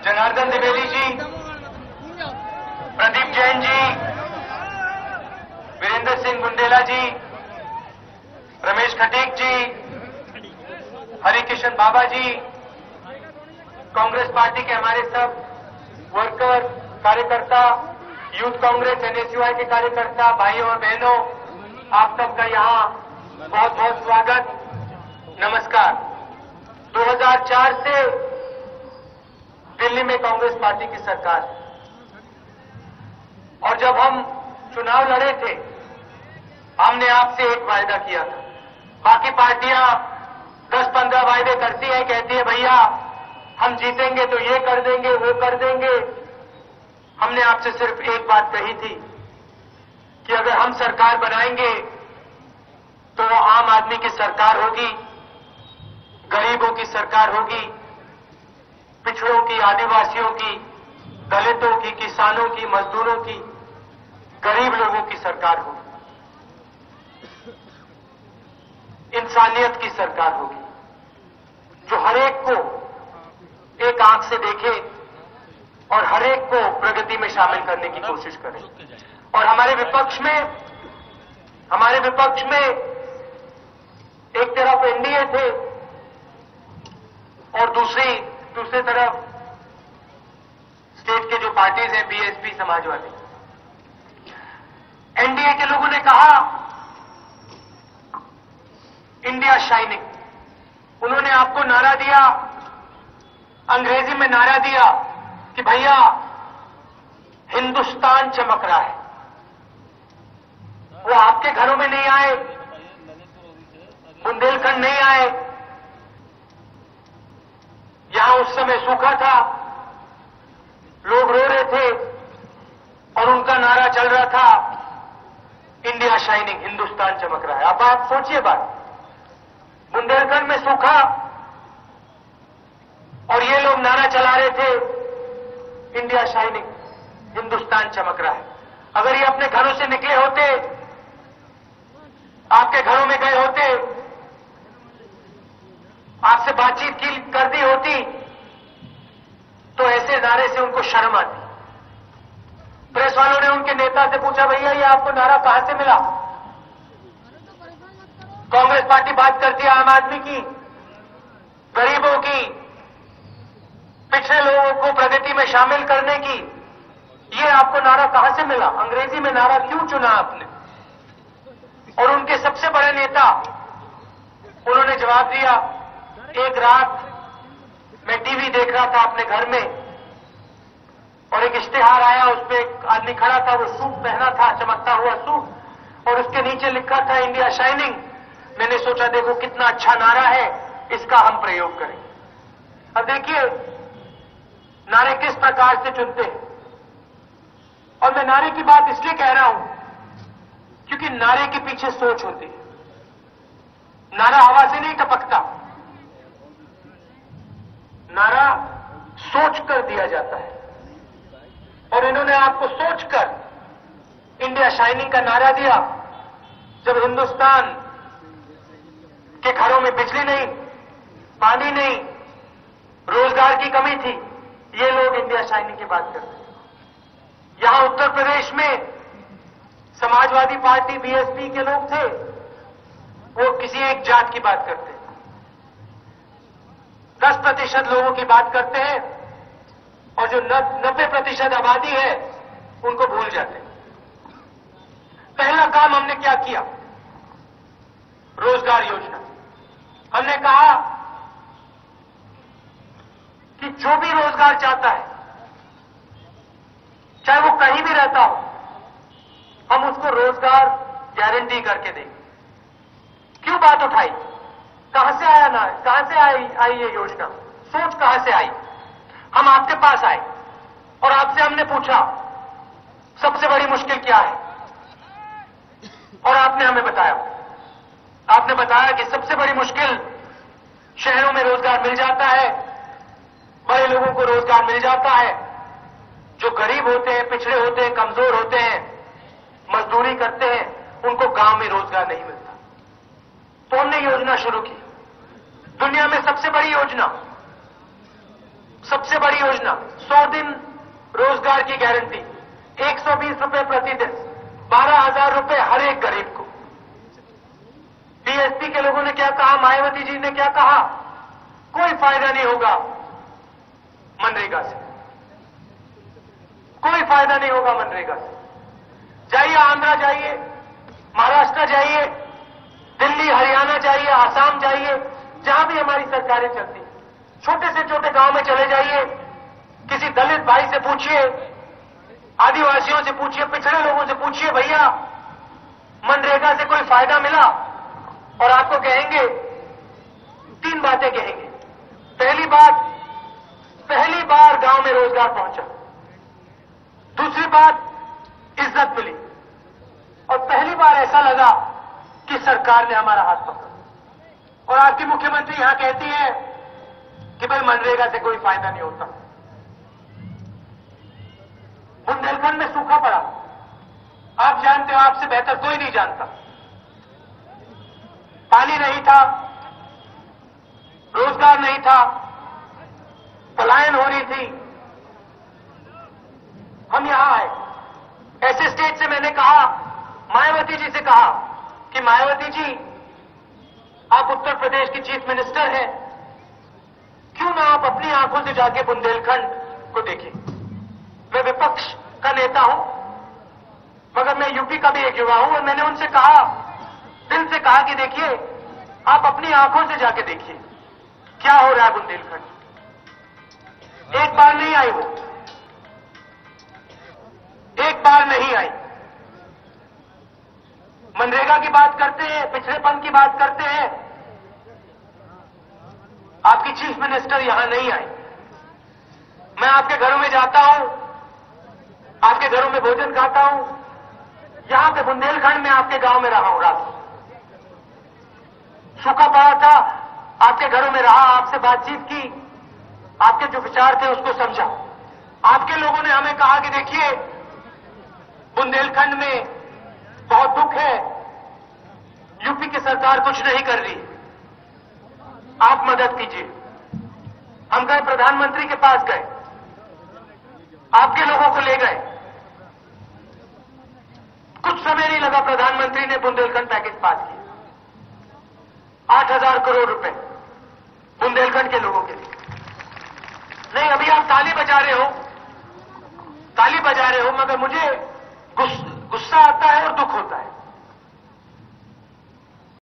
जनार्दन द्विवेदी जी, प्रदीप जैन जी, वीरेंद्र सिंह बुंदेला जी, रमेश खटीक जी, हरिकिशन बाबा जी, Congress party के हमारे सब वर्कर, कार्यकर्ता, यूथ कांग्रेस एनएसयूआई के कार्यकर्ता, भाइयों और बहनों, आप सबका यहां बहुत बहुत स्वागत, नमस्कार। 2004 से दिल्ली में कांग्रेस पार्टी की सरकार है और जब हम चुनाव लड़े थे, हमने आपसे एक वायदा किया था। बाकी पार्टियां 10-15 वायदे करती हैं, कहती है भैया हम जीतेंगे तो ये कर देंगे, वो कर देंगे। हमने आपसे सिर्फ एक बात कही थी कि अगर हम सरकार बनाएंगे तो वो आम आदमी की सरकार होगी, गरीबों की सरकार होगी, पिछड़ों की, आदिवासियों की, दलितों की, किसानों की, मजदूरों की, गरीब लोगों की सरकार होगी, इंसानियत की सरकार होगी, जो हर एक को एक आंख से देखे और हर एक को प्रगति में शामिल करने की कोशिश करे। और हमारे विपक्ष में एक तरफ एनडीए थे और दूसरी तरफ स्टेट के जो पार्टीज हैं, बीएसपी, समाजवादी। एनडीए के लोगों ने कहा इंडिया शाइनिंग। उन्होंने आपको नारा दिया, अंग्रेजी में नारा दिया कि भैया हिंदुस्तान चमक रहा है। वो आपके घरों में नहीं आए, बुंदेलखंड नहीं आए, यहां उस समय सूखा था, लोग रो रहे थे और उनका नारा चल रहा था इंडिया शाइनिंग, हिंदुस्तान चमक रहा है। अब आप सोचिए बात, बुंदेलखंड में सूखा और ये लोग नारा चला रहे थे इंडिया शाइनिंग, हिंदुस्तान चमक रहा है। अगर ये अपने घरों से निकले होते, आपके घरों में गए होते, आपसे बातचीत कर दी होती, तो ऐसे नारे से उनको शर्म आती। प्रेस वालों ने उनके नेता से पूछा, भैया ये आपको नारा कहां से मिला? कांग्रेस पार्टी बात करती है आम आदमी की, गरीबों की, पिछड़े लोगों को प्रगति में शामिल करने की। ये आपको नारा कहां से मिला? अंग्रेजी में नारा क्यों चुना आपने? और उनके सबसे बड़े नेता, उन्होंने जवाब दिया, एक रात मैं टीवी देख रहा था अपने घर में और एक इश्तिहार आया, उस पर एक आदमी खड़ा था, वो सूट पहना था, चमकता हुआ सूट, और उसके नीचे लिखा था इंडिया शाइनिंग। मैंने सोचा देखो कितना अच्छा नारा है, इसका हम प्रयोग करें। अब देखिए नारे किस प्रकार से चुनते हैं। और मैं नारे की बात इसलिए कह रहा हूं क्योंकि नारे के पीछे सोच होती है। नारा हवा से नहीं टपकता, नारा सोच कर दिया जाता है। और इन्होंने आपको सोचकर इंडिया शाइनिंग का नारा दिया। जब हिंदुस्तान के घरों में बिजली नहीं, पानी नहीं, रोजगार की कमी थी, ये लोग इंडिया शाइनिंग की बात करते हैं। यहां उत्तर प्रदेश में समाजवादी पार्टी, बीएसपी के लोग थे, वो किसी एक जात की बात करते हैं, 10% लोगों की बात करते हैं और जो 90% आबादी है उनको भूल जाते हैं। पहला काम हमने क्या किया? रोजगार योजना। हमने कहा कि जो भी रोजगार चाहता है, चाहे वो कहीं भी रहता हो, हम उसको रोजगार गारंटी करके देंगे। क्यों बात उठाई? कहां से आया ना, कहां से आई ये योजना? सोच कहां से आई? हम आपके पास आए और आपसे हमने पूछा सबसे बड़ी मुश्किल क्या है, और आपने हमें बताया। आपने बताया कि सबसे बड़ी मुश्किल शहरों में रोजगार मिल जाता है, बड़े लोगों को रोजगार मिल जाता है, जो गरीब होते हैं, पिछड़े होते हैं, कमजोर होते हैं, मजदूरी करते हैं, उनको गांव में रोजगार नहीं मिलता। तो हमने योजना शुरू की, दुनिया में सबसे बड़ी योजना, सबसे बड़ी योजना 100 दिन रोजगार की गारंटी, 120 रुपए प्रतिदिन, 12,000 रुपए हर एक गरीब को। बीएसपी के लोगों ने क्या कहा, मायावती जी ने क्या कहा, कोई फायदा नहीं होगा मनरेगा से, कोई फायदा नहीं होगा मनरेगा से। जाइए आंध्रा जाइए, महाराष्ट्र जाइए, दिल्ली हरियाणा जाइए, आसाम जाइए, जहां भी हमारी सरकारें चलती, छोटे से छोटे गांव में चले जाइए, किसी दलित भाई से पूछिए, आदिवासियों से पूछिए, पिछड़े लोगों से पूछिए, भैया मनरेगा से कोई फायदा मिला? और आपको कहेंगे, 3 बातें कहेंगे। पहली बात, पहली बार गांव में रोजगार पहुंचा। दूसरी बात, इज्जत मिली। और पहली बार ऐसा लगा कि सरकार ने हमारा हाथ पकड़ा। और आपकी मुख्यमंत्री यहां कहती है कि भाई मनरेगा से कोई फायदा नहीं होता। बुंदेलखंड में सूखा पड़ा, आप जानते हो, आपसे बेहतर कोई नहीं जानता। पानी नहीं था, रोजगार नहीं था, पलायन हो रही थी। हम यहां आए, ऐसे स्टेट से मैंने कहा, मायावती जी से कहा कि मायावती जी, आप उत्तर प्रदेश की चीफ मिनिस्टर हैं, क्यों ना आप अपनी आंखों से जाके बुंदेलखंड को देखें। मैं विपक्ष का नेता हूं, मगर मैं यूपी का भी एक युवा हूं, और मैंने उनसे कहा, दिल से कहा कि देखिए, आप अपनी आंखों से जाके देखिए क्या हो रहा है बुंदेलखंड। एक बार नहीं आई वो, एक बार नहीं आई। मनरेगा की बात करते हैं, पिछड़ेपन की बात करते हैं, आपकी चीफ मिनिस्टर यहां नहीं आई। मैं आपके घरों में जाता हूं, आपके घरों में भोजन खाता हूं, यहां पे बुंदेलखंड में आपके गांव में रहा हूं, रात को सूखा पड़ा था, आपके घरों में रहा, आपसे बातचीत की, आपके जो विचार थे उसको समझा। आपके लोगों ने हमें कहा कि देखिए, बुंदेलखंड में बहुत दुख है, यूपी की सरकार कुछ नहीं कर रही, आप मदद कीजिए। हम गए, प्रधानमंत्री के पास गए, आपके लोगों को ले गए। कुछ समय नहीं लगा, प्रधानमंत्री ने बुंदेलखंड पैकेज पास किया, 8,000 करोड़ रुपए बुंदेलखंड के लोगों के लिए। नहीं, अभी आप ताली बजा रहे हो, ताली बजा रहे हो, मगर मुझे